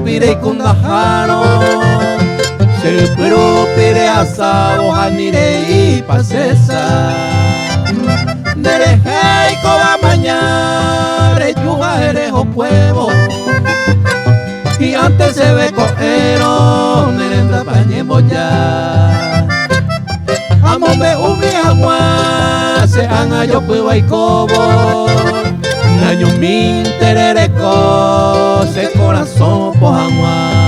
pire y kundahano Sepuro pire asabo hanire y pasesa Nereje y koba mañare yuga erejo puevo Y antes se ve coero nerenda pañemo ya Amome umi agua se anga yo puedo y cobo Naño min terereko se corazón po agua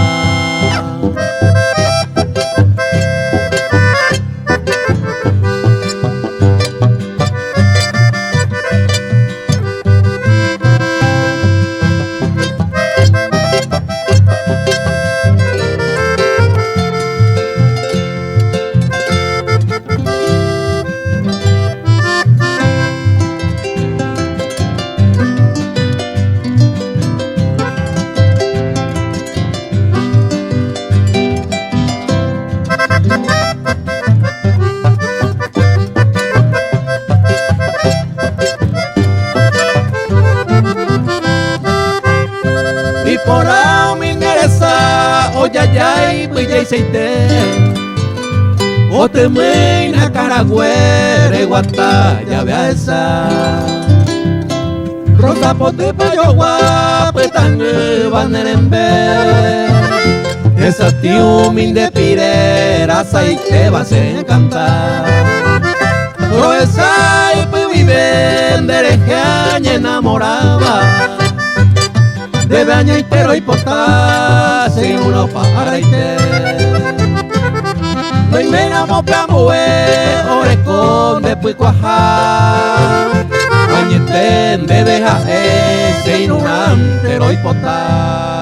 Y por ahí me interesa, oyayay, villa y seite. O te me na caragüere, guata, ya vea esa. Rosa pote payo guape, tan vanerembe. Esa tío min de pirera, y te vas a encantar. Pero esa y pues vive, derecha enamoraba. Debe año entero y potas sin uno para ite. No hay menos mopeamue, orecón de pui cuajá. Añeten de deja ese y un entero y potas.